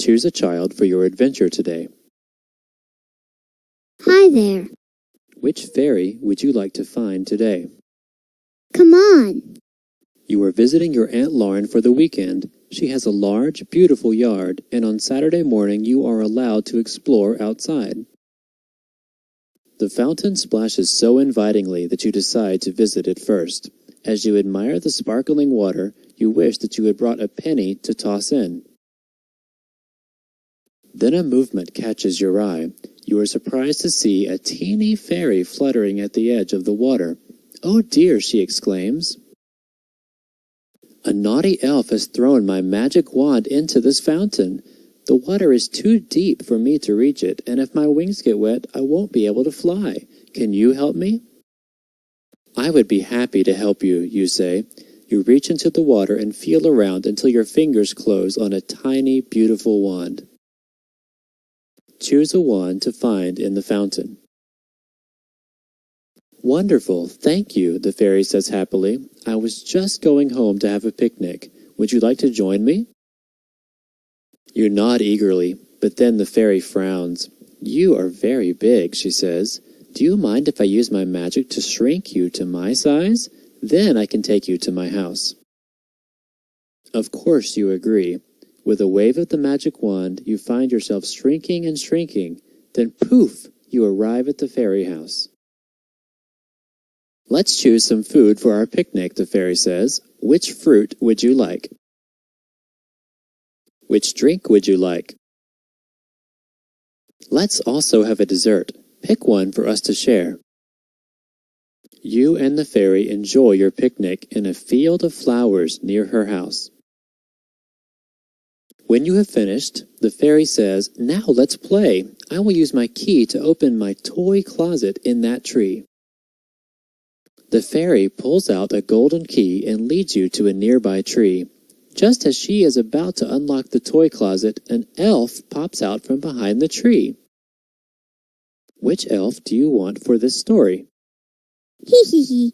Choose a child for your adventure today. Hi there. Which fairy would you like to find today? Come on. You are visiting your Aunt Lauren for the weekend. She has a large, beautiful yard, and on Saturday morning you are allowed to explore outside. The fountain splashes so invitingly that you decide to visit it first. As you admire the sparkling water, you wish that you had brought a penny to toss in. Then a movement catches your eye. You are surprised to see a teeny fairy fluttering at the edge of the water. "Oh dear," she exclaims. "A naughty elf has thrown my magic wand into this fountain. The water is too deep for me to reach it, and if my wings get wet, I won't be able to fly. Can you help me?" "I would be happy to help you," you say. You reach into the water and feel around until your fingers close on a tiny, beautiful wand. Choose a wand to find in the fountain. "Wonderful, thank you," the fairy says happily. "I was just going home to have a picnic. Would you like to join me?" You nod eagerly, but then the fairy frowns. "You are very big," she says. "Do you mind if I use my magic to shrink you to my size? Then I can take you to my house." Of course you agree. With a wave of the magic wand, you find yourself shrinking and shrinking. Then poof, you arrive at the fairy house. "Let's choose some food for our picnic," the fairy says. "Which fruit would you like?" "Which drink would you like?" "Let's also have a dessert. Pick one for us to share." You and the fairy enjoy your picnic in a field of flowers near her house. When you have finished, the fairy says, "Now let's play. I will use my key to open my toy closet in that tree." The fairy pulls out a golden key and leads you to a nearby tree. Just as she is about to unlock the toy closet, an elf pops out from behind the tree. Which elf do you want for this story? Hee hee hee.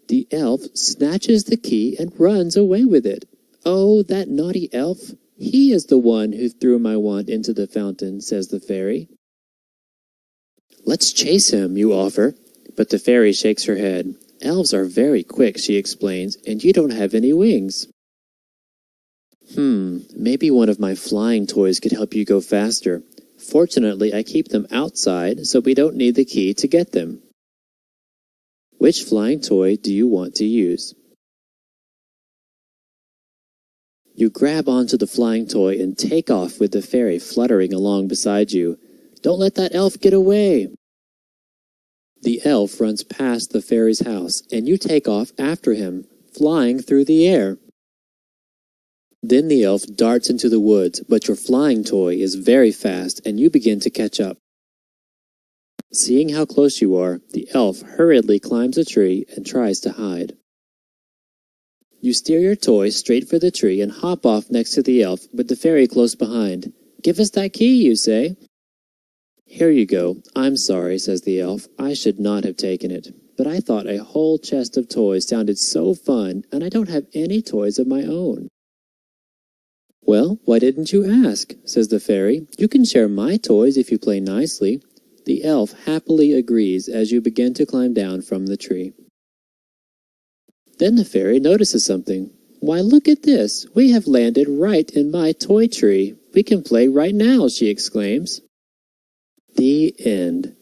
The elf snatches the key and runs away with it. "Oh, that naughty elf! He is the one who threw my wand into the fountain," says the fairy. "Let's chase him," you offer, but the fairy shakes her head. "Elves are very quick," she explains, "and you don't have any wings." Maybe one of my flying toys could help you go faster. Fortunately, I keep them outside, so we don't need the key to get them." Which flying toy do you want to use? You grab onto the flying toy and take off with the fairy fluttering along beside you. "Don't let that elf get away!" The elf runs past the fairy's house, and you take off after him, flying through the air. Then the elf darts into the woods, but your flying toy is very fast, and you begin to catch up. Seeing how close you are, the elf hurriedly climbs a tree and tries to hide. You steer your toy straight for the tree and hop off next to the elf with the fairy close behind. "Give us that key," you say. "Here you go. I'm sorry," says the elf. "I should not have taken it. But I thought a whole chest of toys sounded so fun, and I don't have any toys of my own." "Well, why didn't you ask?" says the fairy. "You can share my toys if you play nicely." The elf happily agrees as you begin to climb down from the tree. Then the fairy notices something. "Why, look at this! We have landed right in my toy tree. We can play right now," she exclaims. The end.